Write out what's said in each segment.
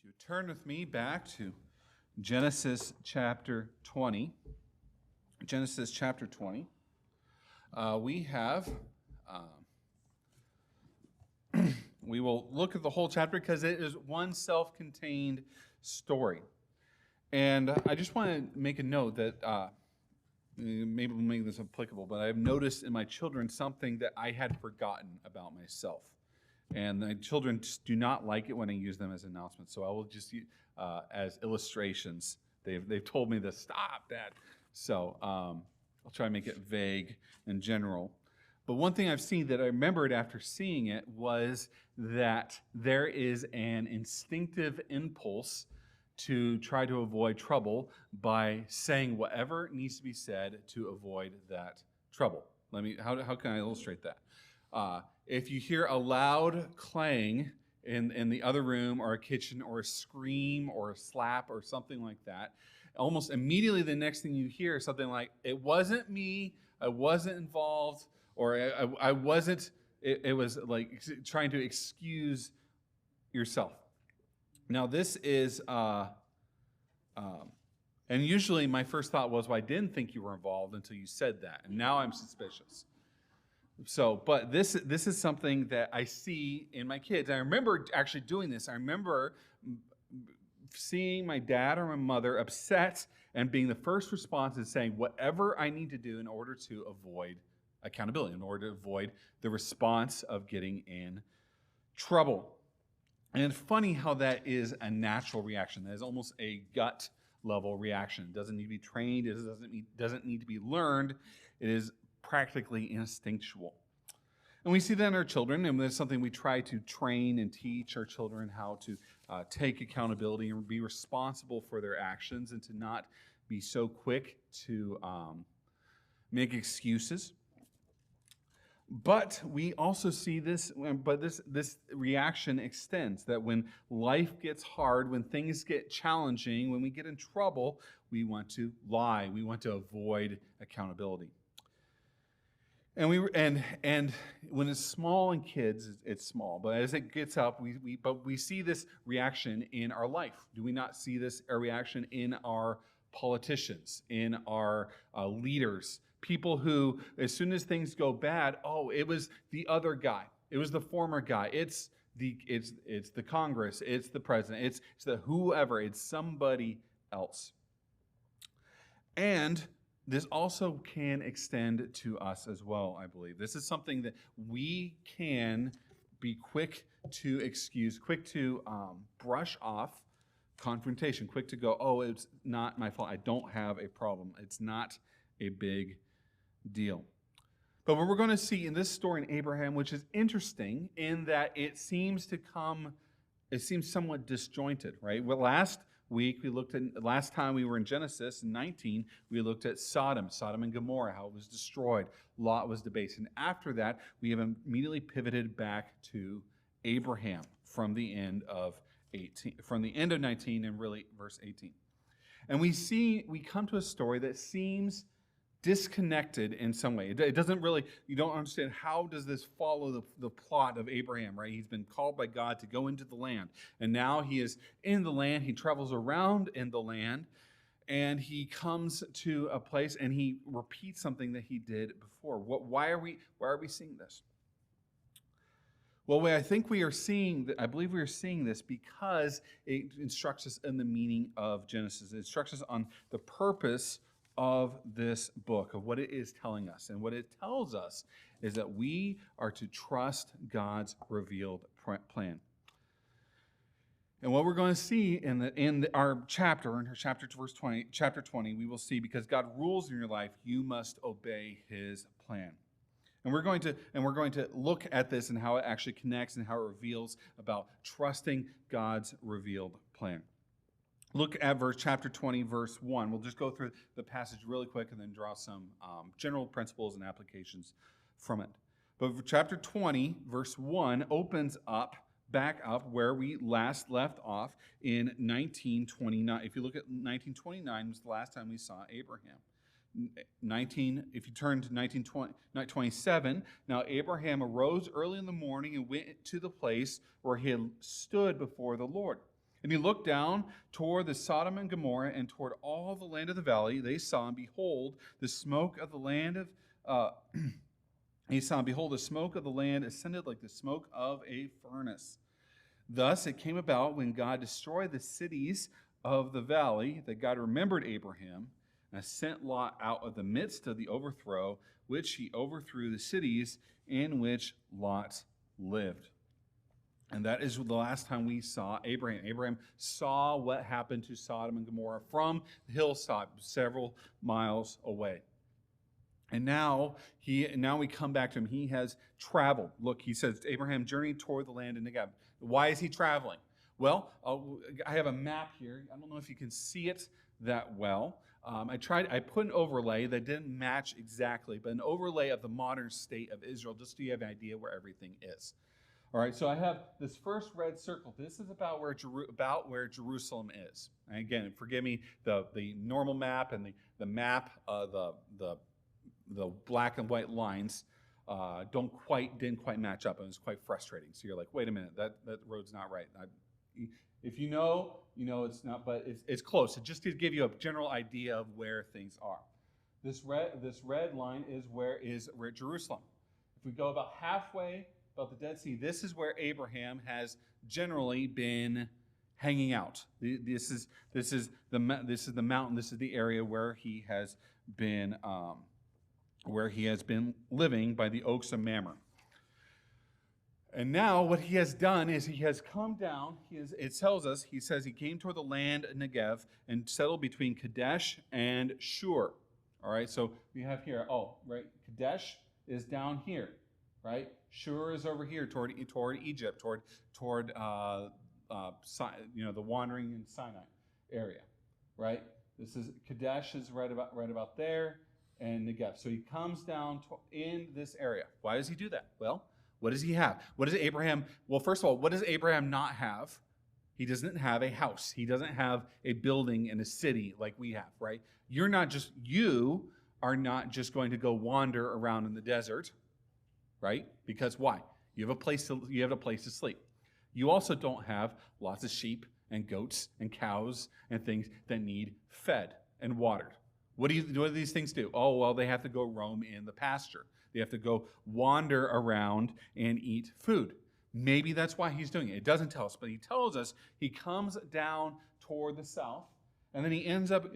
If you turn with me back to Genesis chapter 20, Genesis chapter 20, we have, we will look at the whole chapter because it is one self-contained story. And I just want to make a note that maybe we'll make this applicable, but I've noticed in my children something that I had forgotten about myself. And the children just do not like it when I use them as announcements. So I will just use as illustrations. They've told me to stop that. So I'll try to make it vague and general. But one thing I've seen that I remembered after seeing it was that there is an instinctive impulse to try to avoid trouble by saying whatever needs to be said to avoid that trouble. How can I illustrate that? If you hear a loud clang in the other room or a kitchen or a scream or a slap or something like that, almost immediately the next thing you hear is something like, it wasn't me, I wasn't involved, or I wasn't, it was like trying to excuse yourself. Now this is, and usually my first thought was, well, I didn't think you were involved until you said that, and now I'm suspicious. So, but this is something that I see in my kids. I remember actually doing this. I remember seeing my dad or my mother upset and being the first response is saying whatever I need to do in order to avoid accountability, in order to avoid the response of getting in trouble. And it's funny how that is a natural reaction. That is almost a gut level reaction. It doesn't need to be trained. It doesn't need to be learned. It is practically instinctual. And we see that in our children, and that's something we try to train and teach our children how to take accountability and be responsible for their actions and to not be so quick to make excuses. But we also see this, but this reaction extends, that when life gets hard, when things get challenging, when we get in trouble, we want to lie. We want to avoid accountability. And when it's small in kids, it's small. But as it gets up, we see this reaction in our life. Do we not see this reaction in our politicians, in our leaders? People who, as soon as things go bad, oh, it was the other guy. It was the former guy. It's the Congress. It's the president. It's the whoever. It's somebody else. And this also can extend to us as well, I believe. This is something that we can be quick to excuse, quick to brush off confrontation, quick to go, oh, it's not my fault. I don't have a problem. It's not a big deal. But what we're going to see in this story in Abraham, which is interesting in that it seems somewhat disjointed, right? Well, last time we were in Genesis 19, we looked at Sodom and Gomorrah, how it was destroyed. Lot was debased. And after that, we have immediately pivoted back to Abraham from the end of 19 and really verse 18. And we come to a story that seems disconnected in some way. It doesn't really, you don't understand how does this follow the plot of Abraham, right? He's been called by God to go into the land. And now he is in the land. He travels around in the land. And he comes to a place and he repeats something that he did before. Why are we seeing this? Well, I believe we are seeing this because it instructs us in the meaning of Genesis. It instructs us on the purpose of this book, of what it is telling us. And what it tells us is that we are to trust God's revealed plan. And what we're going to see in our chapter, verse 20, chapter 20, we will see, because God rules in your life, you must obey his plan. And we're going to look at this and how it actually connects and how it reveals about trusting God's revealed plan. Look at chapter 20, verse 1. We'll just go through the passage really quick and then draw some general principles and applications from it. But chapter 20, verse 1 opens back up where we last left off in 1929. If you look at 1929, it was the last time we saw Abraham. If you turn to 1927, now Abraham arose early in the morning and went to the place where he had stood before the Lord. And he looked down toward the Sodom and Gomorrah and toward all the land of the valley. They saw, and behold, the smoke of the land of he saw, and behold, the smoke of the land ascended like the smoke of a furnace. Thus it came about when God destroyed the cities of the valley that God remembered Abraham and sent Lot out of the midst of the overthrow, which he overthrew the cities in which Lot lived. And that is the last time we saw Abraham. Abraham saw what happened to Sodom and Gomorrah from the hillside several miles away. And now we come back to him. He has traveled. Look, he says, Abraham journeyed toward the land of Negev. Why is he traveling? Well, I have a map here. I don't know if you can see it that well. I put an overlay that didn't match exactly, but an overlay of the modern state of Israel, just so you have an idea where everything is. All right, so I have this first red circle. This is about where Jerusalem is. And again, forgive me, the normal map and the map, the black and white lines didn't quite match up, and it was quite frustrating. So you're like, wait a minute, that road's not right. If you know it's not, but it's close. So just to give you a general idea of where things are. This red line is where Jerusalem. If we go about halfway about the Dead Sea, this is where Abraham has generally been hanging out. This is the mountain. This is the area where he has been living by the oaks of Mamre. And now what he has done is he has come down. It tells us, he says he came toward the land of Negev and settled between Kadesh and Shur. All right, so we have here, Kadesh is down here, right? Shur is over here toward Egypt, toward the wandering in Sinai area, right? This is Kadesh is right about there, and Negev. So he comes down in this area. Why does he do that? Well, what does he have? What does Abraham? Well, first of all, what does Abraham not have? He doesn't have a house. He doesn't have a building and a city like we have, right? You are not just going to go wander around in the desert, right? Because why? You have a place to sleep. You also don't have lots of sheep and goats and cows and things that need fed and watered. What do these things do? Oh, well, they have to go roam in the pasture. They have to go wander around and eat food. Maybe that's why he's doing it. It doesn't tell us, but he tells us he comes down toward the south, and then he ends up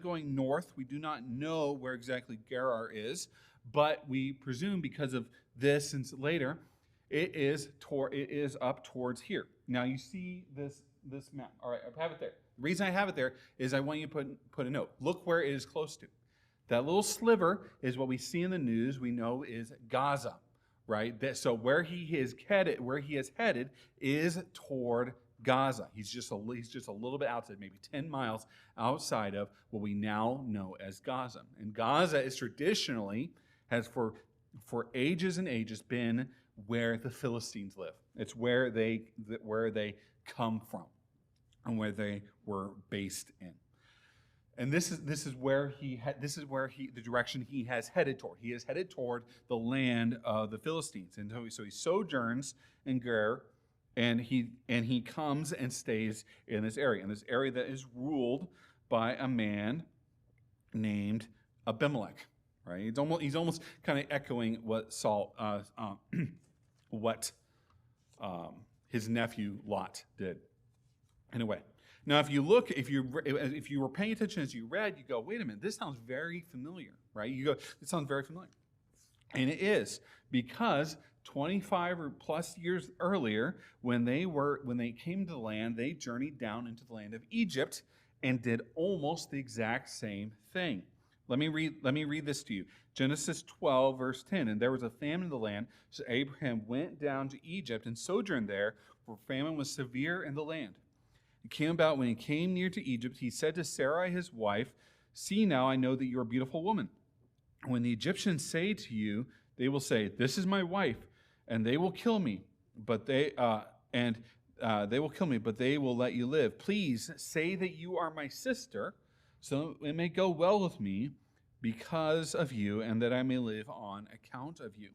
going north. We do not know where exactly Gerar is, but we presume because of this and later, it is up towards here. Now you see this map. All right, I have it there. The reason I have it there is I want you to put a note. Look where it is close to. That little sliver is what we see in the news. We know is Gaza, right? So where he is headed is toward Gaza. He's just a little bit outside, maybe 10 miles outside of what we now know as Gaza. And Gaza is traditionally has for ages and ages been where the Philistines live. It's where they come from and where they were based in. And this is where the direction he has headed toward. He is headed toward the land of the Philistines, and so he sojourns in Gerar, and he comes and stays in this area that is ruled by a man named Abimelech. Right? He's almost kind of echoing what his nephew Lot did, in a way. Now, if you were paying attention as you read, you go, wait a minute, this sounds very familiar, right? You go, it sounds very familiar. And it is, because 25 or plus years earlier, when they came to the land, they journeyed down into the land of Egypt and did almost the exact same thing. Let me read this to you. Genesis 12, verse 10. And there was a famine in the land, so Abraham went down to Egypt and sojourned there, for famine was severe in the land. It came about when he came near to Egypt, he said to Sarai his wife, "See now, I know that you are a beautiful woman. When the Egyptians say to you, they will say, 'This is my wife,' and they will kill me, but they will let you live. Please say that you are my sister, so it may go well with me because of you, and that I may live on account of you."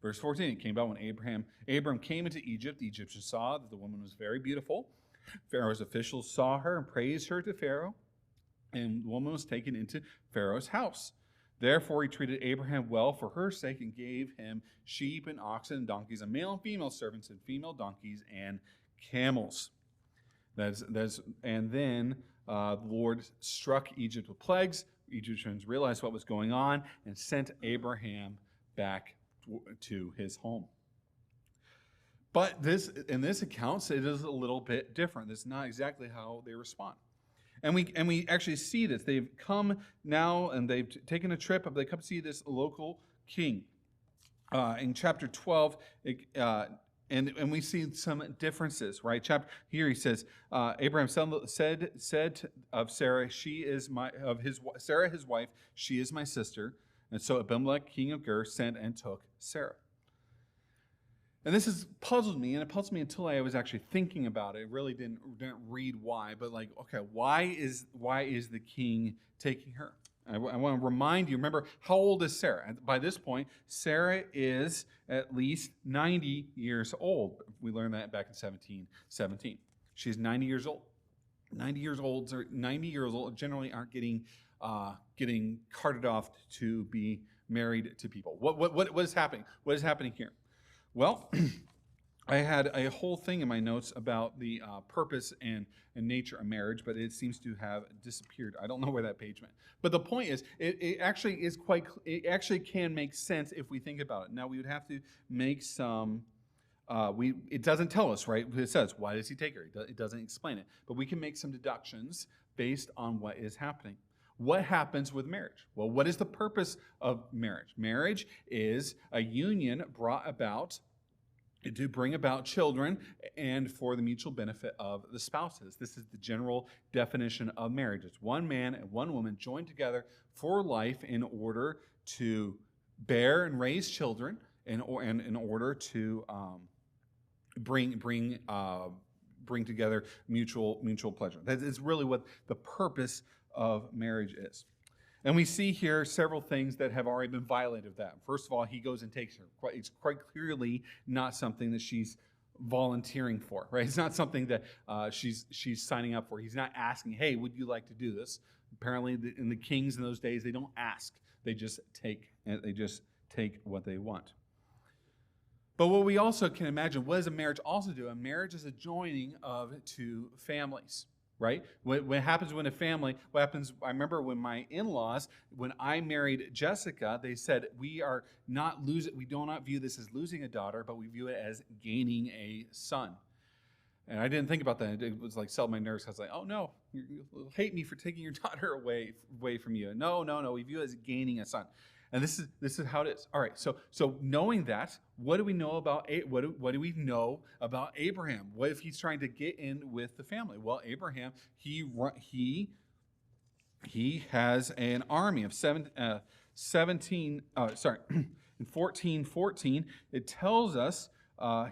Verse 14, it came about when Abram came into Egypt, the Egyptians saw that the woman was very beautiful, Pharaoh's officials saw her and praised her to Pharaoh, and the woman was taken into Pharaoh's house. Therefore he treated Abraham well for her sake and gave him sheep and oxen and donkeys and male and female servants and female donkeys and camels. And then the Lord struck Egypt with plagues. Egyptians realized what was going on and sent Abraham back to his home. But in this account, it is a little bit different. It's not exactly how they respond. And we actually see this. They've come now and they've taken a trip. They come to see this local king. In chapter 12, and we see some differences, right? Here he says, Abraham said of Sarah, Sarah his wife, she is my sister. And so Abimelech, king of Ger, sent and took Sarah. And this has puzzled me, and it puzzled me until I was actually thinking about it. I really didn't read why, but okay, why is the king taking her? I want to remind you, remember, how old is Sarah? By this point, Sarah is at least 90 years old. We learned that back in 1717. She's 90 years old. 90 years old generally aren't getting carted off to be married to people. What is happening? What is happening here? Well, I had a whole thing in my notes about the purpose and nature of marriage, but it seems to have disappeared. I don't know where that page went. But the point is, it actually can make sense if we think about it. Now, we would have to make some. It doesn't tell us, right? It says, why does he take her? It doesn't explain it. But we can make some deductions based on what is happening. What happens with marriage? Well, what is the purpose of marriage? Marriage is a union brought about to bring about children and for the mutual benefit of the spouses. This is the general definition of marriage. It's one man and one woman joined together for life in order to bear and raise children and in order to bring together mutual pleasure. That is really what the purpose of marriage is. And we see here several things that have already been violated of that. First of all, he goes and takes her. It's quite clearly not something that she's volunteering for, right? It's not something that she's signing up for. He's not asking, hey, would you like to do this? Apparently, in the kings in those days, they don't ask. They just take what they want. But what we also can imagine, what does a marriage also do? A marriage is a joining of two families. Right? What happens when a family, I remember when my in-laws, when I married Jessica, they said, we do not view this as losing a daughter, but we view it as gaining a son. And I didn't think about that. It was like selling my nerves. I was like, oh no, you'll hate me for taking your daughter away from you. No, we view it as gaining a son. And this is how it is. All right, so knowing that, what do we know about what do we know about Abraham? What if he's trying to get in with the family? Well, Abraham, he has an army of in 14:14, it tells us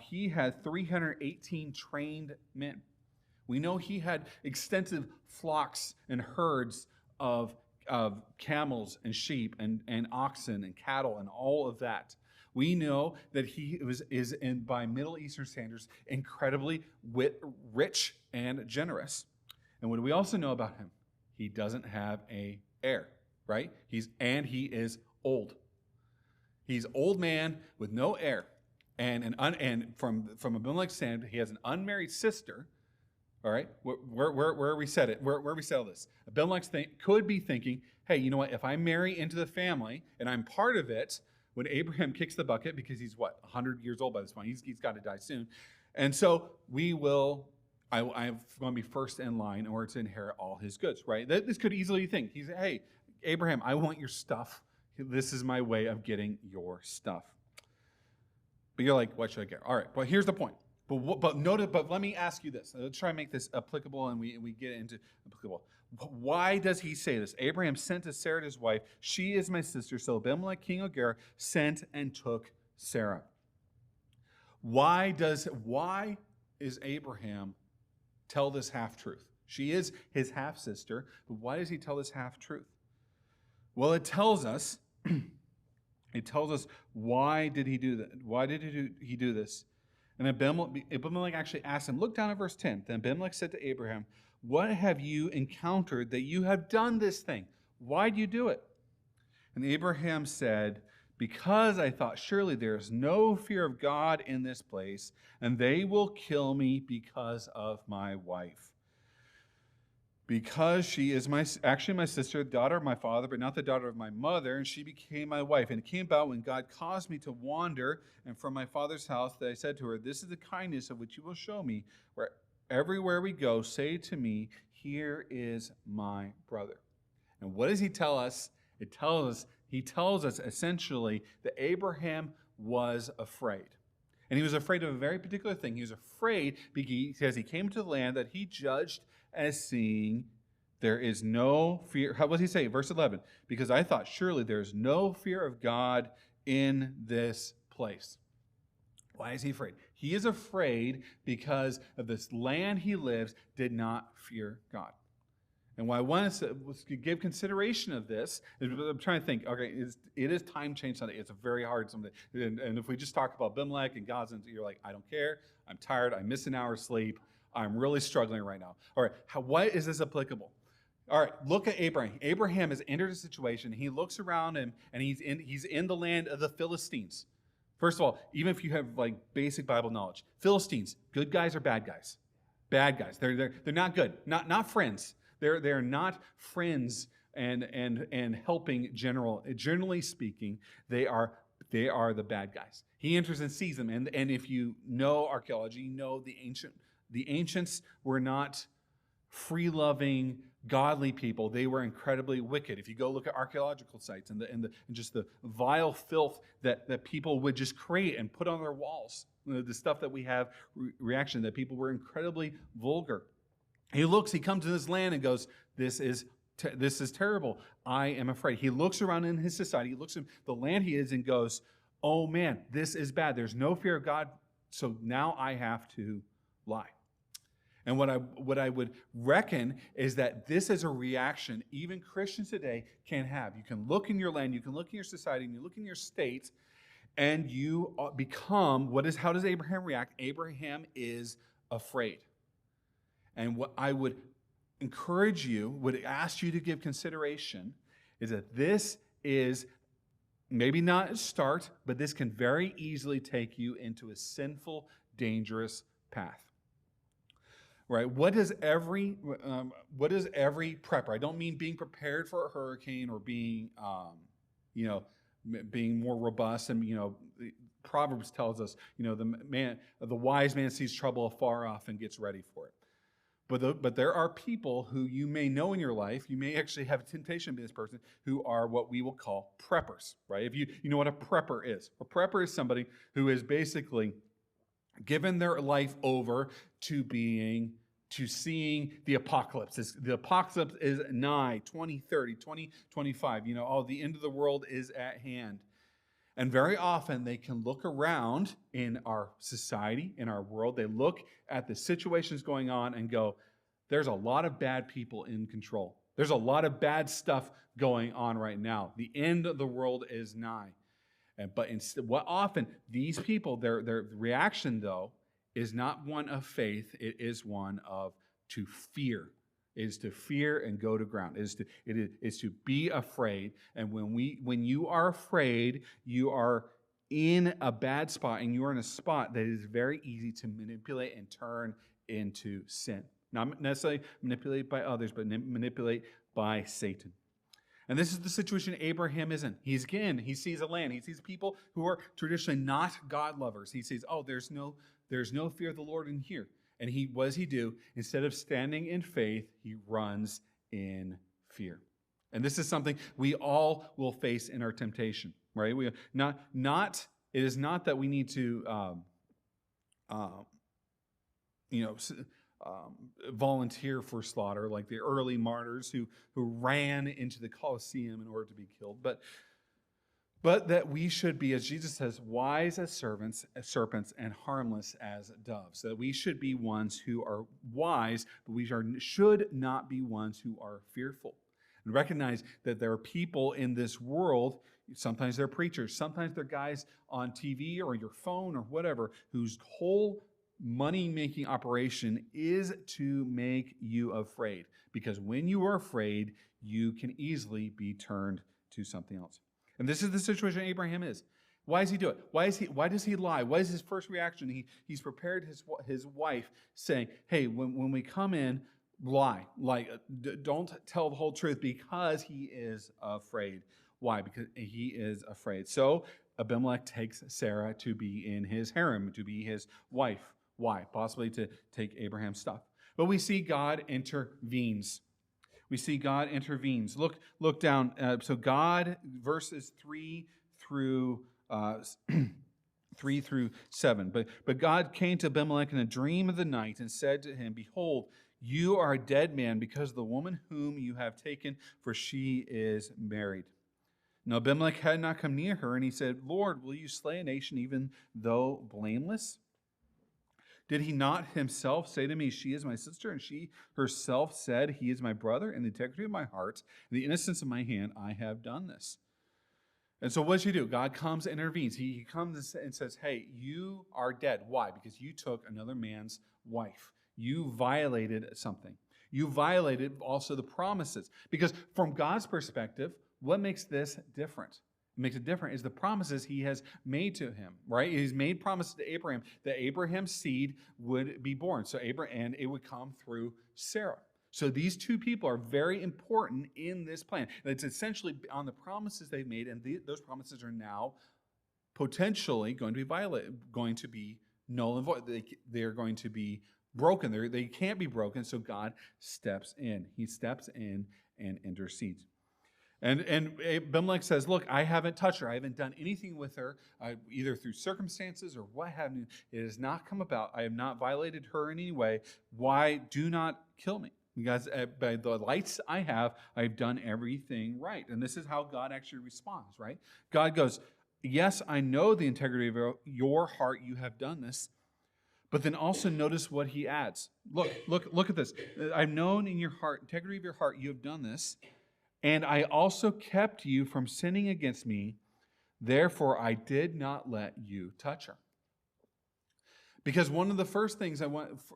he had 318 trained men. We know he had extensive flocks and herds of camels and sheep and oxen and cattle and all of that. We know that he is by Middle Eastern standards, incredibly rich and generous. And what do we also know about him? He doesn't have an heir, right? He is old. He's old man with no heir. And from Abimelech's standard, he has an unmarried sister. All right, where we set it, where we settle this. Abimelech could be thinking, hey, you know what? If I marry into the family and I'm part of it, when Abraham kicks the bucket, because he's 100 years old by this point, he's got to die soon, and so I'm going to be first in line in order to inherit all his goods, right? This could easily think, hey, Abraham, I want your stuff. This is my way of getting your stuff. But you're like, what should I get? All right, well, here's the point. But let me ask you this. Let's try and make this applicable, and we get into applicable. Why does he say this? Abraham sent to Sarah his wife. She is my sister. So Abimelech, king of Gerar, sent and took Sarah. Why is Abraham tell this half-truth? She is his half-sister, but why does he tell this half-truth? Well, it tells us why did he do that? Why did he do this? And Abimelech actually asked him, look down at verse 10. Then Abimelech said to Abraham, what have you encountered that you have done this thing? Why do you do it? And Abraham said, because I thought surely there is no fear of God in this place, and they will kill me because of my wife. Because she is actually my sister, daughter of my father, but not the daughter of my mother, and she became my wife. And it came about when God caused me to wander and from my father's house that I said to her, this is the kindness of which you will show me, where everywhere we go, say to me, here is my brother. And what does he tell us? He tells us essentially that Abraham was afraid. And he was afraid of a very particular thing. He was afraid because he came to the land that he judged as seeing there is no fear. How does he say? Verse 11, because I thought surely there is no fear of God in this place. Why is he afraid? He is afraid because of this land he lives did not fear God. And why I want us to give consideration of this is I'm trying to think, okay, it is time change Sunday. It's a very hard Sunday. And if we just talk about Abimelech and Gaza, you're like, I don't care. I'm tired. I missed an hour's sleep. I'm really struggling right now. All right, why is this applicable? All right, look at Abraham. Abraham has entered a situation. He looks around him, and he's in the land of the Philistines. First of all, even if you have like basic Bible knowledge, Philistines, good guys or bad guys? Bad guys. They're not good. Not friends. They're not friends and helping generally speaking, they are the bad guys. He enters and sees them, and if you know archaeology, you know the ancients were not free-loving, godly people. They were incredibly wicked. If you go look at archaeological sites and just the vile filth that people would just create and put on their walls, the stuff that we have reaction that people were incredibly vulgar. He comes to this land and goes, this is terrible. I am afraid. He looks around in his society, he looks at the land he is and goes, oh man, this is bad. There's no fear of God, so now I have to lie. And what I would reckon is that this is a reaction even Christians today can have. You can look in your land, you can look in your society, and you look in your state, and you become, how does Abraham react? Abraham is afraid. And what I would encourage you, would ask you to give consideration, is that this is maybe not a start, but this can very easily take you into a sinful, dangerous path. Right? What does every prepper? I don't mean being prepared for a hurricane or being, being more robust. And Proverbs tells us, the wise man sees trouble afar off and gets ready for it. But there are people who you may know in your life, you may actually have a temptation to be this person, who are what we will call preppers, right? If you know what a prepper is. A prepper is somebody who is basically given their life over to seeing the apocalypse. The apocalypse is nigh, 2030, 2025. The end of the world is at hand. And very often they can look around in our society, in our world. They look at the situations going on and go, there's a lot of bad people in control. There's a lot of bad stuff going on right now. The end of the world is nigh. But what often these people, their reaction, though, is not one of faith. It is one of to fear. It is to fear and go to ground. It is to be afraid. And when you are afraid, you are in a bad spot, and you are in a spot that is very easy to manipulate and turn into sin. Not necessarily manipulated by others, but manipulate by Satan. And this is the situation Abraham is in. He sees a land. He sees people who are traditionally not God lovers. He sees, there's no fear of the Lord in here. And what does he do? Instead of standing in faith, he runs in fear. And this is something we all will face in our temptation, right? It is not that we need to volunteer for slaughter like the early martyrs who ran into the Colosseum in order to be killed, but that we should be, as Jesus says, wise as serpents, and harmless as doves. So that we should be ones who are wise, but we should not be ones who are fearful. And recognize that there are people in this world Sometimes they're preachers. Sometimes they're guys on TV or your phone or whatever whose whole money-making operation is to make you afraid. Because when you are afraid, you can easily be turned to something else. And this is the situation Abraham is. Why does he do it? Why does he lie? What is his first reaction? He's prepared his wife, saying, hey, when we come in, lie. Don't tell the whole truth, because he is afraid. Why? Because he is afraid. So Abimelech takes Sarah to be in his harem, to be his wife. Why? Possibly to take Abraham's stuff. But we see God intervenes. We see God intervenes. Look down. So God, verses 3 through 3 through 7. But God came to Abimelech in a dream of the night and said to him, behold, you are a dead man because of the woman whom you have taken, for she is married. Now Abimelech had not come near her, and he said, Lord, will you slay a nation even though blameless? Did he not himself say to me, she is my sister? And she herself said, he is my brother. In the integrity of my heart, in the innocence of my hand, I have done this. And so what does he do? God comes and intervenes. He comes and says, hey, you are dead. Why? Because you took another man's wife. You violated something. You violated also the promises. Because from God's perspective, what makes this different? What makes it different is the promises he has made to him, right? He's made promises to Abraham that Abraham's seed would be born. So and it would come through Sarah. So these two people are very important in this plan. And it's essentially on the promises they've made, and those promises are now potentially going to be violated, going to be null and void. They are going to be broken. They can't be broken, so God steps in. He steps in and intercedes. And Abimelech says, look, I haven't touched her. I haven't done anything with her, either through circumstances or what have you. It has not come about. I have not violated her in any way. Why? Do not kill me. Because by the lights I have, I've done everything right. And this is how God actually responds, right? God goes, yes, I know the integrity of your heart. You have done this. But then also notice what he adds. Look at this. I've known in your heart, integrity of your heart, you have done this. And I also kept you from sinning against me. Therefore, I did not let you touch her. Because one of the first things I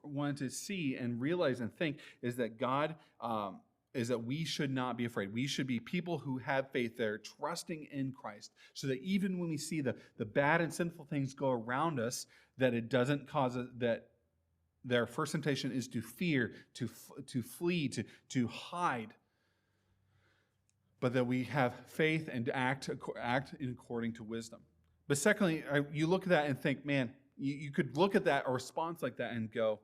wanted to see and realize and think is that God is that we should not be afraid. We should be people who have faith. They're trusting in Christ, so that even when we see the bad and sinful things go around us, that it doesn't cause us, that their first temptation is to fear, to flee, to hide, but that we have faith and act according to wisdom. But secondly, you look at that and think, man, you could look at that, a response like that, and go,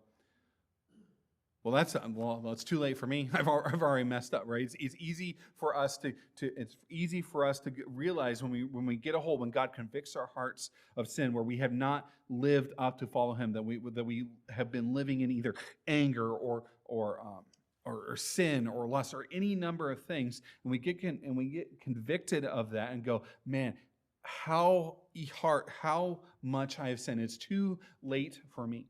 well, it's too late for me. I've already messed up, right? It's easy for us to realize when we get a hold, when God convicts our hearts of sin, where we have not lived up to follow Him, that we have been living in either anger or sin or lust or any number of things, and we get convicted of that and go, man, how much I have sinned. It's too late for me.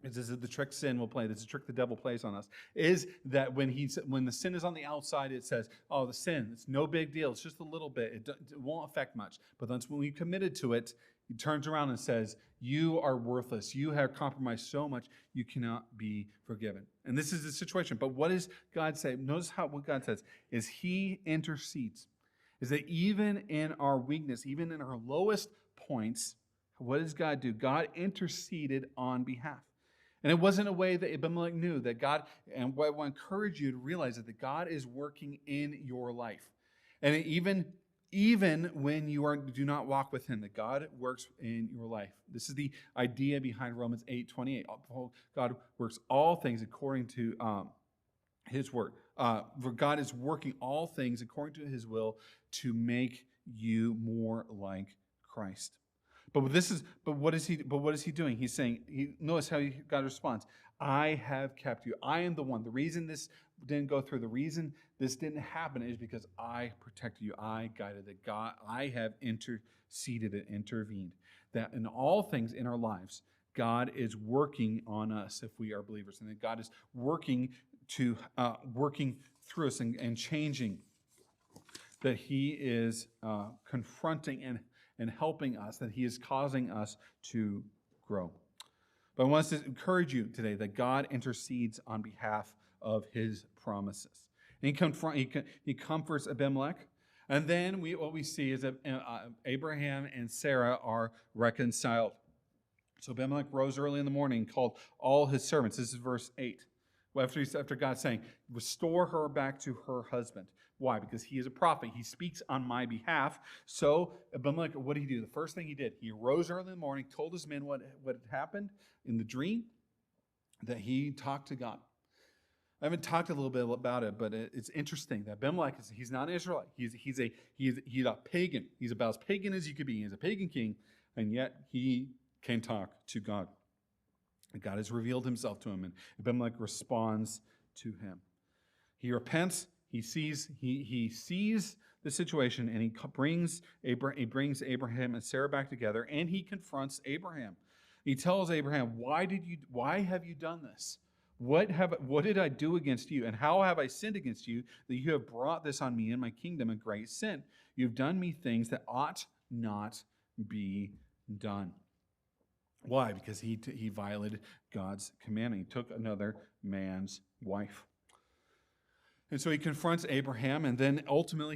This is the trick sin will play. This is the trick the devil plays on us. Is that when the sin is on the outside, it says, oh, the sin, it's no big deal. It's just a little bit. It won't affect much. But then when we committed to it, he turns around and says, you are worthless. You have compromised so much, you cannot be forgiven. And this is the situation. But what does God say? Notice what God says is He intercedes. Is that even in our weakness, even in our lowest points, what does God do? God interceded on behalf. And it wasn't a way that Abimelech knew that God, and what I want to encourage you to realize that God is working in your life. And even when you do not walk with Him, that God works in your life. This is the idea behind Romans 8:28. God works all things according to His word. For God is working all things according to His will to make you more like Christ. But what is he doing? He's saying, notice how God responds. I have kept you. I am the one. The reason this didn't go through, the reason this didn't happen is because I protected you. I guided it. God, I have interceded and intervened. That in all things in our lives, God is working on us if we are believers, and that God is working through us and changing that he is confronting and helping us, that he is causing us to grow. But I want to encourage you today that God intercedes on behalf of his promises. And he comforts Abimelech. And then what we see is that Abraham and Sarah are reconciled. So Abimelech rose early in the morning and called all his servants. This is verse 8. After God saying, restore her back to her husband. Why? Because he is a prophet. He speaks on my behalf. So Abimelech, what did he do? The first thing he did, he rose early in the morning, told his men what had happened in the dream, that he talked to God. I haven't talked a little bit about it, but it's interesting that Abimelech, he's not an Israelite. He's a pagan. He's about as pagan as you could be. He's a pagan king, and yet he can talk to God. God has revealed himself to him, and Abimelech responds to him. He repents. He sees the situation, and he brings Abraham and Sarah back together, and he confronts Abraham. He tells Abraham, why have you done this? What did I do against you, and how have I sinned against you that you have brought this on me and my kingdom a great sin? You've done me things that ought not be done. Why? Because he violated God's commandment. He took another man's wife. And so he confronts Abraham, and then ultimately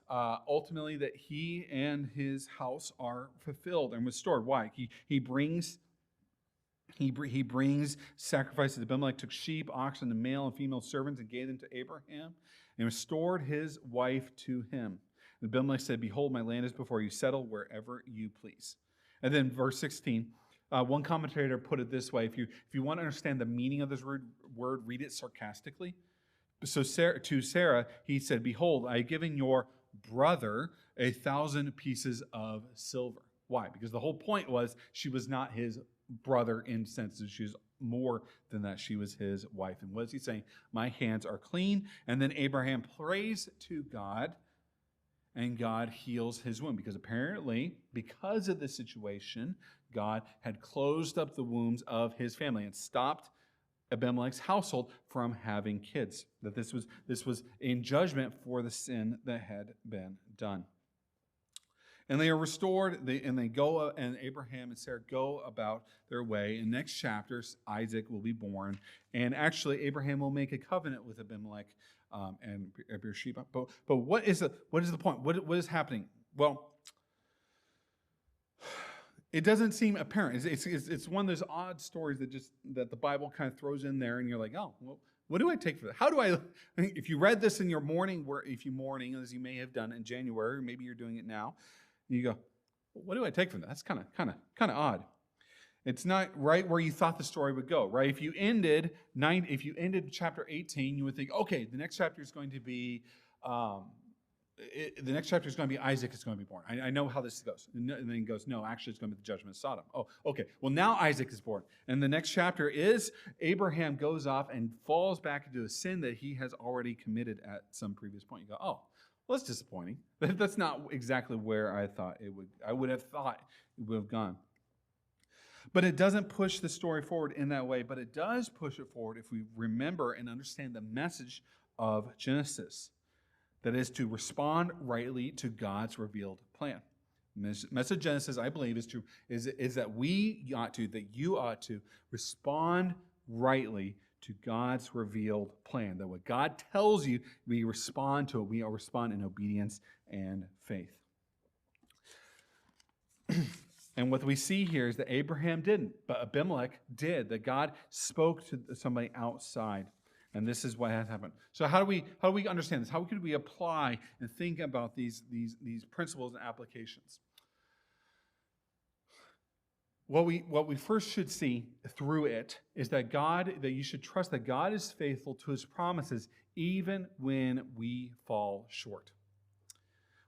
that he and his house are fulfilled and restored. Why? He brings sacrifices. Abimelech took sheep, oxen, and male and female servants and gave them to Abraham and restored his wife to him. And Abimelech said, behold, my land is before you. Settle wherever you please. And then verse 16, one commentator put it this way. If you want to understand the meaning of this word, read it sarcastically. So to Sarah, he said, behold, I have given your brother 1,000 pieces of silver. Why? Because the whole point was she was not his brother in the sense that she was more than that. She was his wife. And what is he saying? My hands are clean. And then Abraham prays to God, and God heals his wound. Because apparently, because of this situation, God had closed up the wombs of his family and stopped Abimelech's household from having kids. That this was in judgment for the sin that had been done. And they are restored, and Abraham and Sarah go about their way. In next chapters, Isaac will be born, and actually Abraham will make a covenant with Abimelech and Beersheba. But what is the point? What is happening? Well, it doesn't seem apparent. It's one of those odd stories that the Bible kind of throws in there, and you're like, oh, well, what do I take for that? How do I mean, if you read this in your mourning, as you may have done in January, or maybe you're doing it now, you go, well, what do I take from that? That's kind of odd. It's not right where you thought the story would go, right? If you ended chapter 18, you would think, okay, the next chapter is going to be Isaac is going to be born. I know how this goes. And then he goes, no, actually it's going to be the judgment of Sodom. Oh, okay. Well, now Isaac is born. And the next chapter is Abraham goes off and falls back into a sin that he has already committed at some previous point. You go, oh, well, that's disappointing. That's not exactly where I would have thought it would have gone. But it doesn't push the story forward in that way, but it does push it forward if we remember and understand the message of Genesis. That is to respond rightly to God's revealed plan. Message of Genesis, I believe, is that you ought to respond rightly to God's revealed plan. That what God tells you, we respond to it. We respond in obedience and faith. And what we see here is that Abraham didn't, but Abimelech did. That God spoke to somebody outside. And this is what has happened. So how do we understand this? How could we apply and think about these principles and applications? What we first should see through it is that you should trust that God is faithful to his promises even when we fall short.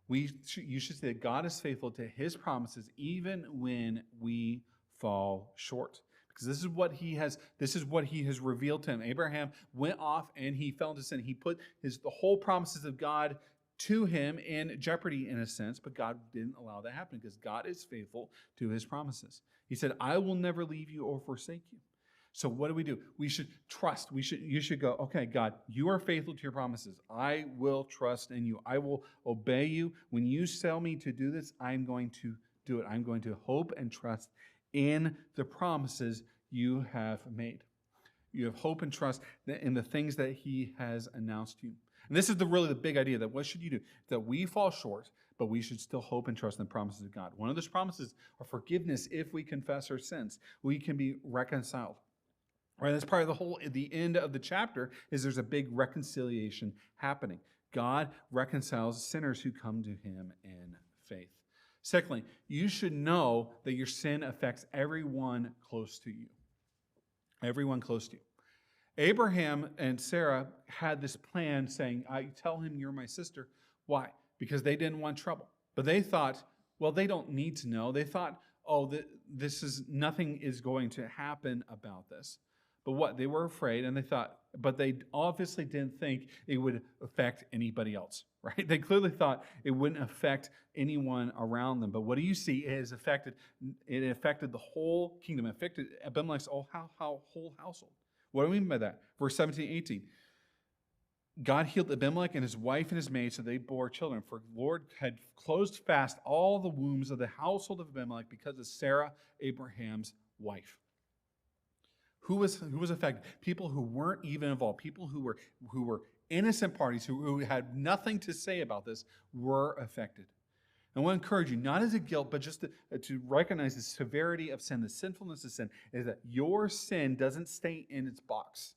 You should say that God is faithful to his promises even when we fall short. Because this is what he has revealed to him. Abraham went off and he fell into sin. He put the whole promises of God to him in jeopardy in a sense, but God didn't allow that to happen because God is faithful to his promises. He said, I will never leave you or forsake you. So what do? We should trust. You should go, okay, God, you are faithful to your promises. I will trust in you. I will obey you. When you tell me to do this, I'm going to do it. I'm going to hope and trust in the promises you have made. You have hope and trust in the things that he has announced to you. And this is really the big idea, that what should you do? That we fall short, but we should still hope and trust in the promises of God. One of those promises are forgiveness if we confess our sins. We can be reconciled. Right, that's part of the end of the chapter is there's a big reconciliation happening. God reconciles sinners who come to him in faith. Secondly, you should know that your sin affects everyone close to you. Everyone close to you. Abraham and Sarah had this plan saying, I tell him you're my sister. Why? Because they didn't want trouble. But they thought, well, they don't need to know. They thought, oh, nothing is going to happen about this. But what? They were afraid, and they thought, but they obviously didn't think it would affect anybody else, right? They clearly thought it wouldn't affect anyone around them. But what do you see? It affected the whole kingdom. It affected Abimelech's whole household. What do we mean by that? Verse 17, 18. God healed Abimelech and his wife and his maid, so they bore children. For the Lord had closed fast all the wombs of the household of Abimelech because of Sarah, Abraham's wife. Who was affected? People who weren't even involved. People who were innocent parties who had nothing to say about this were affected. I want to encourage you, not as a guilt, but just to recognize the severity of sin, the sinfulness of sin, is that your sin doesn't stay in its box.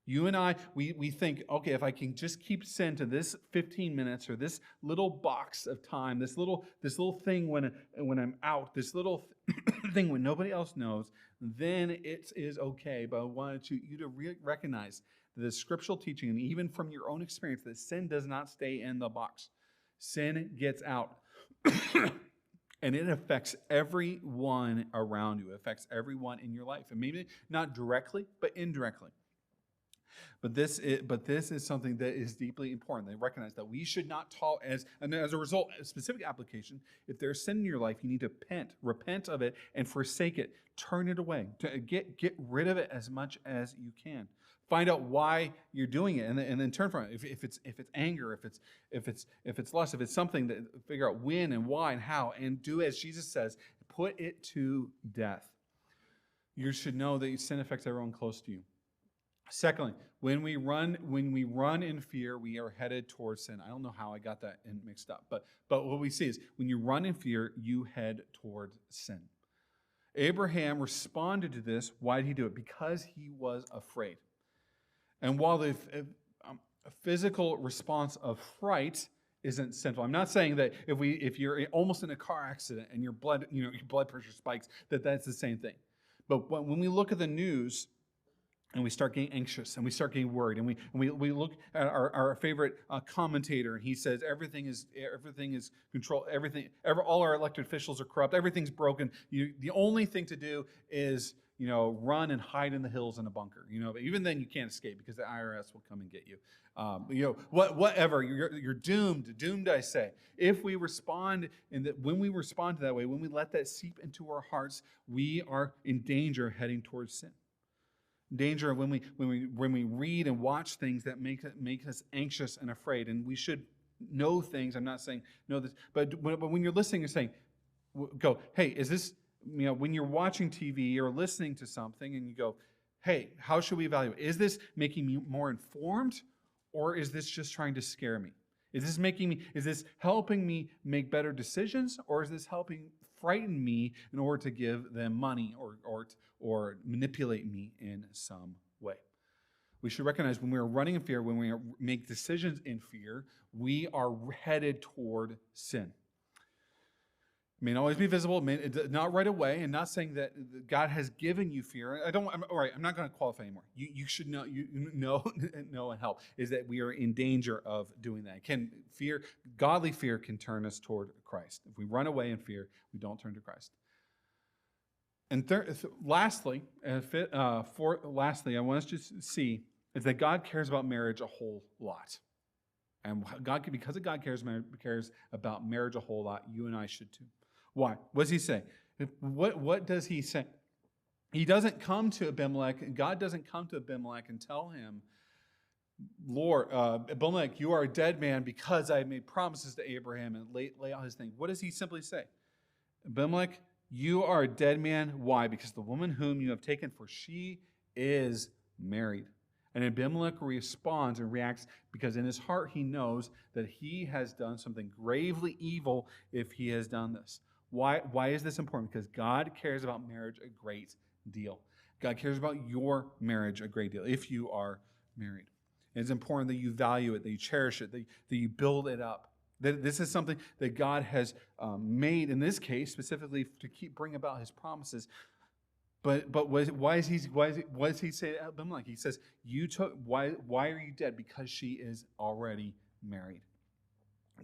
You and I, we think, okay, if I can just keep sin to this 15 minutes or this little box of time, this little thing when I'm out, this little thing when nobody else knows, then it is okay. But I wanted you to recognize the scriptural teaching, and even from your own experience, that sin does not stay in the box. Sin gets out. And it affects everyone around you. It affects everyone in your life. And maybe not directly, but indirectly. But this is something that is deeply important. They recognize that we should not tolerate, and as a result, a specific application, if there's sin in your life, you need to repent of it and forsake it. Turn it away. Get rid of it as much as you can. Find out why you're doing it, and then turn from it. If it's anger, if it's lust, if it's something, that figure out when and why and how, and do as Jesus says, put it to death. You should know that sin affects everyone close to you. Secondly, when we run in fear, we are headed towards sin. I don't know how I got that mixed up, but what we see is when you run in fear, you head towards sin. Abraham responded to this. Why did he do it? Because he was afraid. And while the physical response of fright isn't sinful, I'm not saying that if you're almost in a car accident and your blood pressure spikes, that's the same thing. But when we look at the news, and we start getting anxious, and we start getting worried, and we look at our favorite commentator, and he says everything is controlled, all our elected officials are corrupt, everything's broken. The only thing to do is run and hide in the hills in a bunker. But even then you can't escape because the IRS will come and get you. Whatever, you're doomed. I say, if we respond, when we respond to that way, when we let that seep into our hearts, we are in danger of heading towards sin. Danger when we read and watch things that make us anxious and afraid, and we should know things. I'm not saying know this, but when you're listening, you're saying, go, hey, is this? When you're watching TV or listening to something, and you go, hey, how should we evaluate? Is this making me more informed, or is this just trying to scare me? Is this helping me make better decisions, or is this helping frighten me in order to give them money or manipulate me in some way? We should recognize when we are running in fear, when we make decisions in fear, we are headed toward sin. It may not always be visible, not right away, and not saying that God has given you fear. I'm not going to qualify anymore. You should know, know and help, is that we are in danger of doing that. Godly fear can turn us toward Christ. If we run away in fear, we don't turn to Christ. And lastly, I want us to see is that God cares about marriage a whole lot. And because God cares about marriage a whole lot, you and I should too. Why? What does he say? What does he say? He doesn't come to Abimelech, God doesn't come to Abimelech and tell him, Lord, Abimelech, you are a dead man because I made promises to Abraham and lay out his thing. What does he simply say? Abimelech, you are a dead man. Why? Because the woman whom you have taken, for she is married. And Abimelech responds and reacts because in his heart he knows that he has done something gravely evil if he has done this. Why is this important? Because God cares about marriage a great deal. God cares about your marriage a great deal if you are married. And it's important that you value it, that you cherish it, that you build it up. That this is something that God has made in this case specifically to bring about His promises. But why does he say to Abimelech? He says, why are you dead? Because she is already married.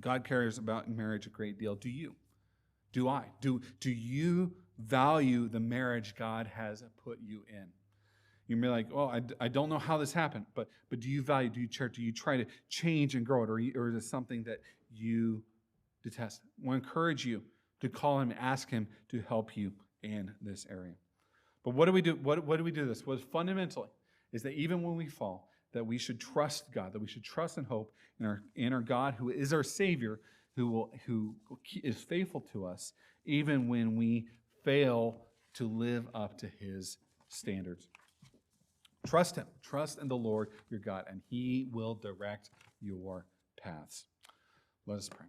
God cares about marriage a great deal. Do you? Do I? Do you value the marriage God has put you in? You may be like, oh, I don't know how this happened, but do you value, do you cherish, do you try to change and grow it, or is it something that you detest? I want to encourage you to call him and ask him to help you in this area. But what do we do? What do we do this? Well, fundamentally is that even when we fall, that we should trust God, that we should trust and hope in our God who is our Savior, who is faithful to us, even when we fail to live up to His standards. Trust Him. Trust in the Lord your God, and He will direct your paths. Let us pray.